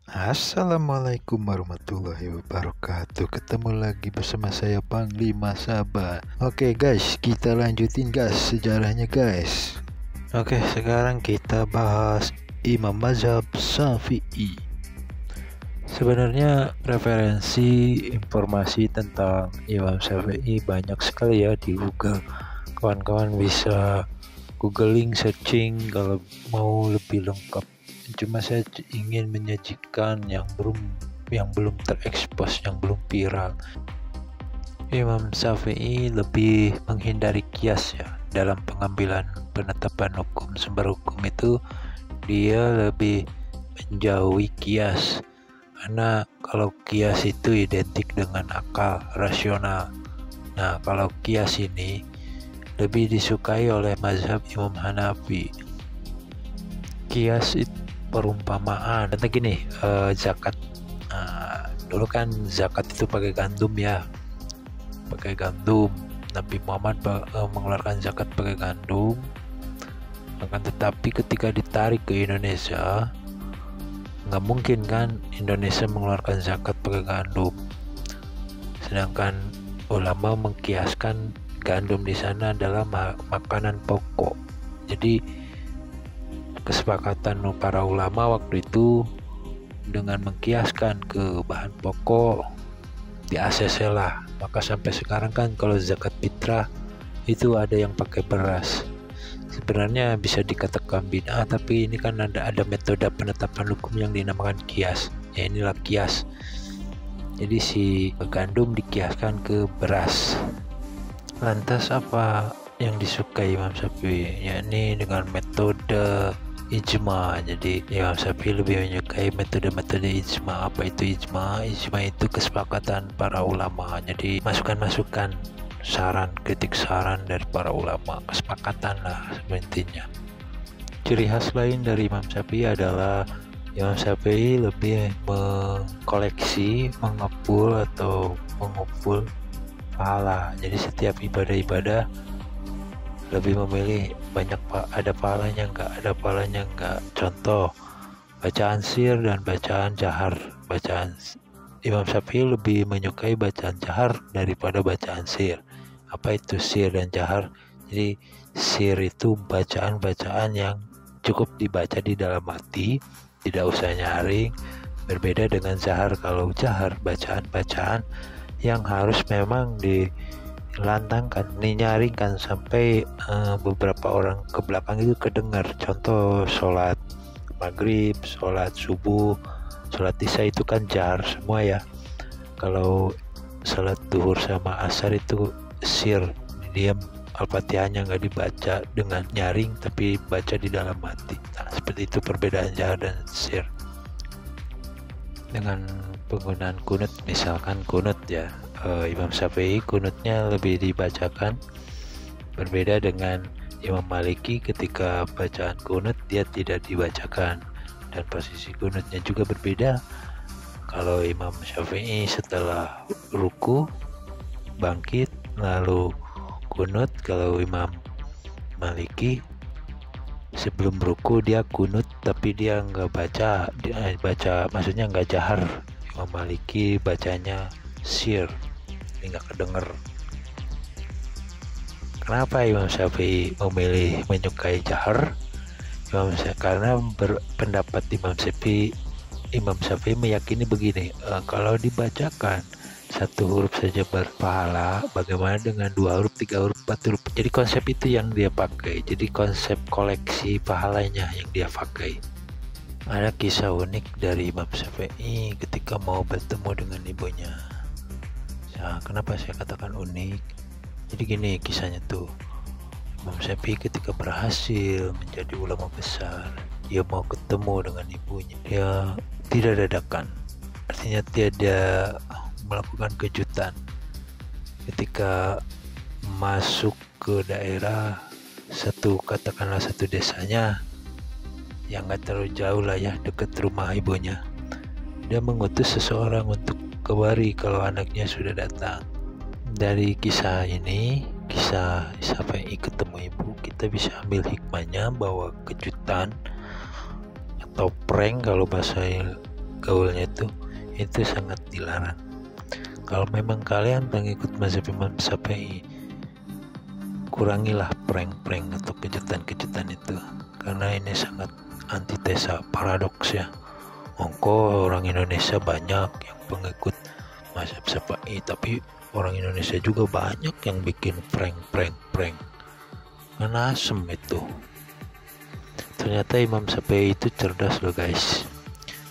Assalamualaikum warahmatullahi wabarakatuh. Ketemu lagi bersama saya Panglima Sabah. Oke guys, kita lanjutin guys sejarahnya guys. Oke, sekarang kita bahas Imam Mazhab Syafi'i. Sebenarnya referensi informasi tentang Imam Syafi'i banyak sekali ya di Google. Kawan-kawan bisa googling, searching kalau mau lebih lengkap. Cuma saya ingin menyajikan yang belum terekspos, yang belum viral. Imam Syafi'i lebih menghindari kias ya dalam pengambilan penetapan hukum. Sumber hukum itu dia lebih menjauhi kias, karena kalau kias itu identik dengan akal rasional. Nah, kalau kias ini lebih disukai oleh mazhab Imam Hanafi. Kias itu perumpamaan. Contoh gini, zakat. Dulu kan zakat itu pakai gandum ya, pakai gandum. Nabi Muhammad mengeluarkan zakat pakai gandum. Akan tetapi ketika ditarik ke Indonesia, nggak mungkin kan Indonesia mengeluarkan zakat pakai gandum. Sedangkan ulama mengkiaskan gandum di sana adalah makanan pokok. Jadi kesepakatan para ulama waktu itu dengan mengkiaskan ke bahan pokok di ACC lah. Maka sampai sekarang kan kalau zakat fitrah itu ada yang pakai beras. Sebenarnya bisa dikatakan bid'ah, tapi ini kan ada metode penetapan hukum yang dinamakan kias. Ya, inilah kias. Jadi si gandum dikiaskan ke beras. Lantas apa yang disukai Imam Syafi'i? Yakni dengan metode ijma. Jadi Imam Syafi'i lebih menyukai metode-metode ijma. Apa itu ijma? Ijma itu kesepakatan para ulama. Jadi masukan-masukan, saran, kritik saran dari para ulama, kesepakatan lah intinya. Ciri khas lain dari Imam Syafi'i adalah Imam Syafi'i lebih mengkoleksi, mengepul atau mengumpul pahala. Jadi setiap ibadah-ibadah lebih memilih banyak ada pahalanya ada pahalanya enggak. Contoh, bacaan sir dan bacaan jahar. Imam Syafi'i lebih menyukai bacaan jahar daripada bacaan sir. Apa itu sir dan jahar? Jadi sir itu bacaan-bacaan yang cukup dibaca di dalam hati, tidak usah nyaring. Berbeda dengan jahar. Kalau jahar, bacaan-bacaan yang harus memang dilantangkan, dinyaringkan sampai beberapa orang ke belakang itu kedengar. Contoh sholat maghrib, sholat subuh, sholat isya itu kan jahar semua ya. Kalau sholat duhur sama asar itu sir, diam, Al-Fatihahnya nggak dibaca dengan nyaring tapi baca di dalam hati. Nah, seperti itu perbedaan jahar dan sir. Dengan penggunaan kunut, misalkan kunut ya, Imam Syafi'i kunutnya lebih dibacakan. Berbeda dengan Imam Maliki, ketika bacaan kunut dia tidak dibacakan dan posisi kunutnya juga berbeda. Kalau Imam Syafi'i setelah ruku bangkit lalu kunut. Kalau Imam Maliki sebelum ruku dia kunut tapi dia nggak baca, maksudnya nggak jahar. Imam Maliki bacanya sir, nggak kedenger. Kenapa Imam Syafi'i menyukai jahar? Karena berpendapat Imam Syafi'i meyakini begini, kalau dibacakan satu huruf saja berpahala, bagaimana dengan 2 huruf, 3 huruf, 4 huruf? Jadi konsep itu yang dia pakai. Jadi konsep koleksi pahalanya yang dia pakai. Ada kisah unik dari Imam Syafi'i ketika mau bertemu dengan ibunya. Nah, kenapa saya katakan unik? Jadi gini kisahnya tuh. Imam Syafi'i ketika berhasil menjadi ulama besar, dia mau ketemu dengan ibunya. Dia tidak dadakan. Artinya dia melakukan kejutan. Ketika masuk ke daerah katakanlah satu desanya yang nggak terlalu jauh lah ya, dekat rumah ibunya, dia mengutus seseorang untuk kembali kalau anaknya sudah datang. Dari kisah ini, kisah Syafi'i ketemu ibu, kita bisa ambil hikmahnya bahwa kejutan atau prank kalau bahasa gaulnya itu sangat dilarang. Kalau memang kalian pengikut mazhab Imam Syafi'i, kurangilah prank-prank atau kejutan-kejutan itu, karena ini sangat antitesa, paradoks ya. Mongko orang Indonesia banyak yang pengikut mazhab Syafi'i, tapi orang Indonesia juga banyak yang bikin prank, karena asem itu. Ternyata Imam Syafi'i itu cerdas loh guys,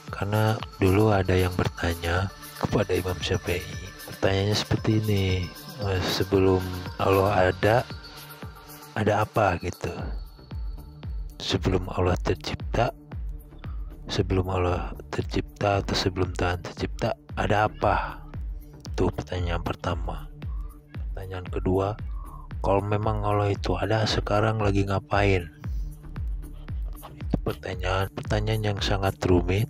karena dulu ada yang bertanya kepada Imam Syafi'i, pertanyaannya seperti ini, sebelum Allah ada apa gitu? Sebelum Allah tercipta atau sebelum Tuhan tercipta, ada apa? Itu pertanyaan pertama. Pertanyaan kedua, kalau memang Allah itu ada, sekarang lagi ngapain? Itu pertanyaan yang sangat rumit,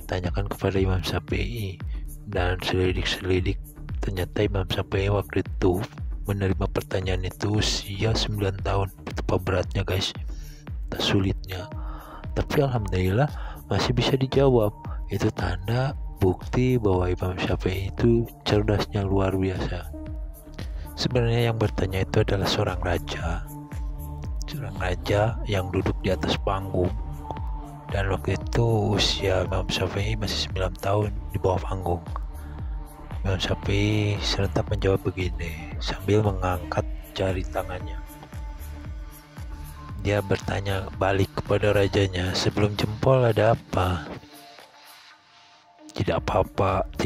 tanyakan kepada Imam Syafi'i. Dan selidik ternyata Imam Syafi'i waktu itu menerima pertanyaan itu usia 9 tahun. Betapa beratnya guys, tak sulitnya, tapi alhamdulillah masih bisa dijawab. Itu tanda bukti bahwa Imam Syafi'i itu cerdasnya luar biasa. Sebenarnya yang bertanya itu adalah seorang raja yang duduk di atas panggung, dan waktu itu usia Imam Syafi'i masih 9 tahun di bawah panggung. Imam Syafi'i serentak menjawab begini sambil mengangkat jari tangannya. Dia bertanya balik kepada rajanya, sebelum jempol ada apa? Tidak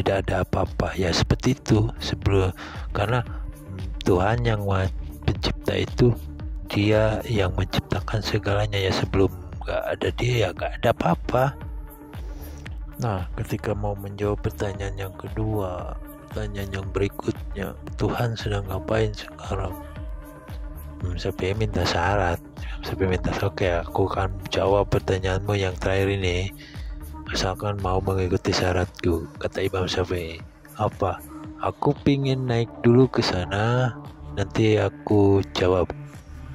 ada apa-apa. Ya seperti itu, karena Tuhan yang pencipta itu, Dia yang menciptakan segalanya ya. Sebelum gak ada Dia ya gak ada apa-apa. Nah, ketika mau menjawab pertanyaan yang kedua, pertanyaan yang berikutnya, Tuhan sedang ngapain sekarang? Sampai minta syarat. Sampai minta, oke, aku akan jawab pertanyaanmu yang terakhir ini, asalkan mau mengikuti syaratku. Kata Imam Syafi'i, apa? Aku pingin naik dulu ke sana, nanti aku jawab.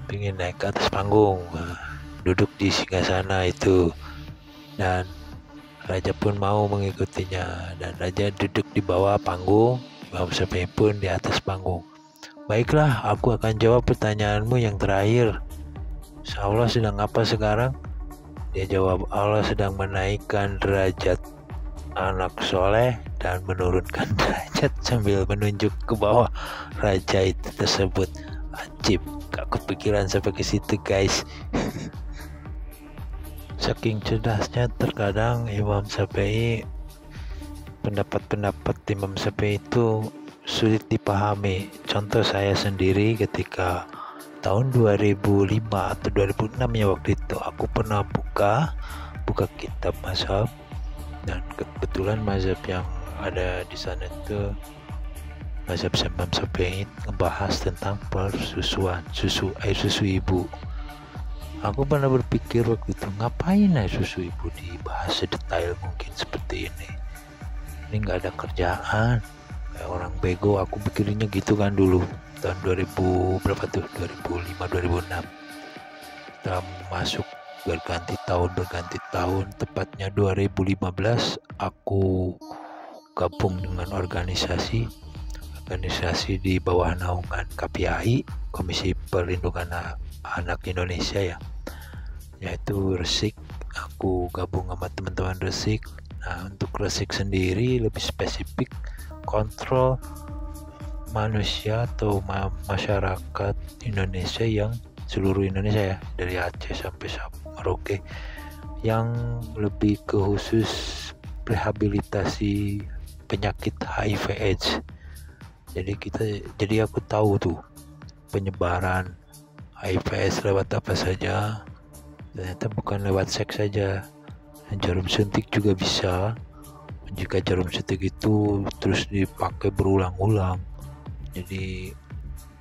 Pingin naik ke atas panggung, duduk di singgasana itu. Dan raja pun mau mengikutinya, dan raja duduk di bawah panggung, Imam Syafi'i pun di atas panggung. Baiklah, aku akan jawab pertanyaanmu yang terakhir. Allah sedang apa sekarang? Dia jawab, Allah sedang menaikkan derajat anak soleh dan menurunkan derajat sambil menunjuk ke bawah raja itu tersebut. Ajib, gak kepikiran sampai ke situ guys. Saking cerdasnya, terkadang Imam Syafi'i, pendapat Imam Syafi'i itu sulit dipahami. Contoh saya sendiri ketika tahun 2005 atau 2006 ya, waktu itu aku pernah buka kitab mazhab, dan kebetulan mazhab yang ada di sana itu mazhab Imam Syafi'i ngebahas tentang persusuan, air susu ibu. Aku pernah berpikir waktu itu, ngapain air susu ibu dibahas sedetail mungkin seperti ini? Ini nggak ada kerjaan, kayak orang bego. Aku pikirinnya gitu kan dulu, tahun 2000 berapa tuh, 2005-2006. Kita masuk berganti tahun, tepatnya 2015 aku gabung dengan organisasi di bawah naungan KPAI, Komisi Perlindungan Anak Indonesia ya, yaitu Resik. Aku gabung sama teman-teman Resik. Nah, untuk Resik sendiri lebih spesifik kontrol manusia atau masyarakat Indonesia, yang seluruh Indonesia ya, dari Aceh sampai Merauke, yang lebih ke khusus rehabilitasi penyakit HIV/AIDS. Jadi aku tahu tuh penyebaran HIV/AIDS lewat apa saja. Ternyata bukan lewat seks saja, jarum suntik juga bisa. Jika jarum suntik itu terus dipakai berulang-ulang, jadi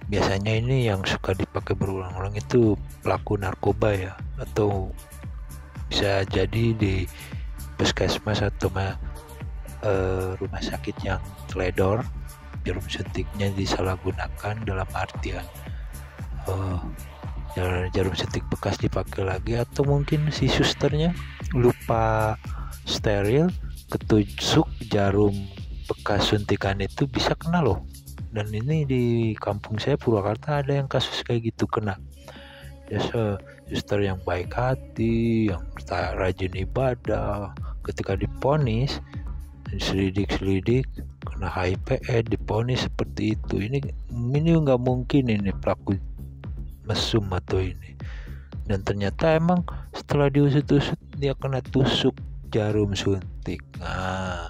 biasanya ini yang suka dipakai berulang-ulang itu pelaku narkoba ya, atau bisa jadi di puskesmas atau rumah sakit yang teledor, jarum suntiknya disalahgunakan dalam artian jarum suntik bekas dipakai lagi, atau mungkin si susternya lupa steril ketusuk jarum bekas suntikan itu bisa kena loh. Dan ini di kampung saya Purwakarta ada yang kasus kayak gitu kena. Dia suster yang baik hati, yang rajin ibadah, ketika diponis selidik kena HIV diponis seperti itu. Ini nggak mungkin ini pelaku mesum atau ini. Dan ternyata emang setelah diusut-usut dia kena tusuk jarum suntik. Nah,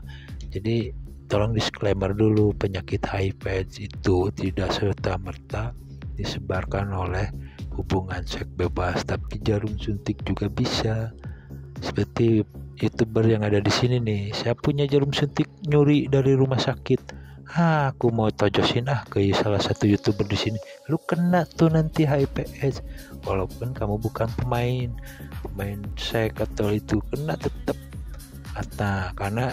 jadi tolong disclaimer dulu, penyakit HIV/AIDS itu tidak serta-merta disebarkan oleh hubungan seks bebas, tapi jarum suntik juga bisa. Seperti YouTuber yang ada di sini nih, saya punya jarum suntik nyuri dari rumah sakit. Aku mau tojosin ke salah satu YouTuber di sini. Lu kena tuh nanti HIV/AIDS, walaupun kamu bukan pemain seks atau itu, kena tetap. Karena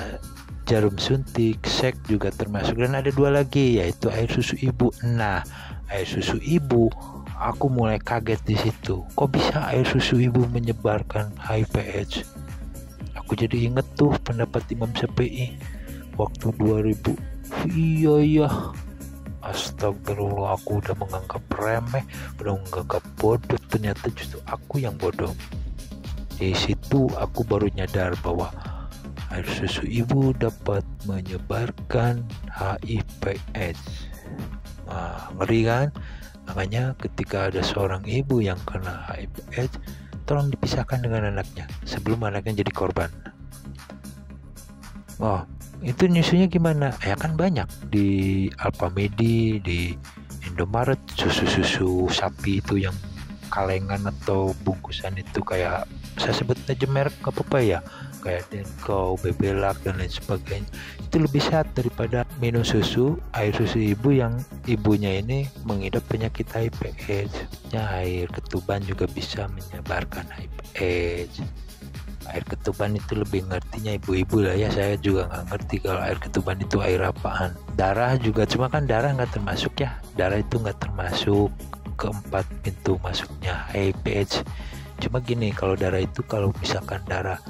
jarum suntik, seks juga termasuk. Dan ada dua lagi, yaitu air susu ibu. Nah, air susu ibu, aku mulai kaget di situ. Kok bisa air susu ibu menyebarkan HIV/AIDS? Aku jadi inget tuh pendapat Imam Syafi'i waktu 2000. Iya. Astagfirullah, aku udah menganggap remeh, udah menganggap bodoh. Ternyata justru aku yang bodoh. Di situ aku baru nyadar bahwa air susu ibu dapat menyebarkan HIV/AIDS. Nah, ngeri kan? Makanya ketika ada seorang ibu yang kena HIV/AIDS, tolong dipisahkan dengan anaknya sebelum anaknya jadi korban. Itu nyusunya gimana? Ya kan banyak di Alfamidi, di Indomaret, susu sapi itu yang kalengan atau bungkusan itu, kayak saya sebut aja merek gak apa-apa ya, kayak Denko, Bebelak dan lain sebagainya. Itu lebih sehat daripada minum air susu ibu yang ibunya ini mengidap penyakit HIV/AIDS. Air ketuban juga bisa menyebarkan HIV/AIDS. Air ketuban itu lebih ngertinya ibu-ibu lah ya, saya juga nggak ngerti kalau air ketuban itu air apaan. Darah juga, cuma kan darah nggak termasuk ya, darah itu nggak termasuk keempat pintu masuknya HIV/AIDS. Cuma gini, kalau darah itu, kalau misalkan darah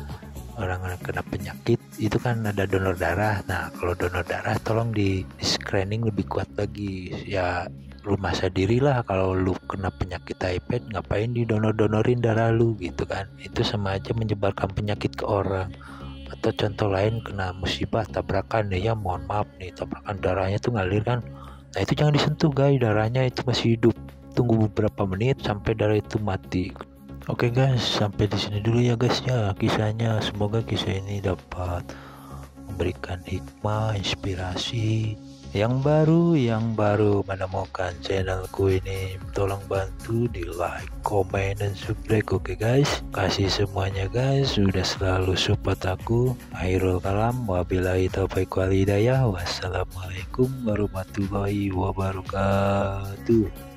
orang kena penyakit itu kan ada donor darah. Nah, kalau donor darah tolong di screening lebih kuat lagi ya. Lu masa diri lah, kalau lu kena penyakit HIV ngapain didonorin darah lu gitu kan. Itu sama aja menyebarkan penyakit ke orang. Atau contoh lain, kena musibah tabrakan ya, mohon maaf nih, tabrakan darahnya tuh ngalir kan. Nah, itu jangan disentuh guys, darahnya itu masih hidup. Tunggu beberapa menit sampai darah itu mati. Oke guys, sampai di sini dulu ya guys ya kisahnya. Semoga kisah ini dapat memberikan hikmah, inspirasi. Yang baru menemukan channelku ini, tolong bantu di like, komen, dan subscribe. Oke guys, kasih semuanya guys, sudah selalu support aku. Akhirul kalam, wabillahi taufiq wal hidayah. Wassalamualaikum warahmatullahi wabarakatuh.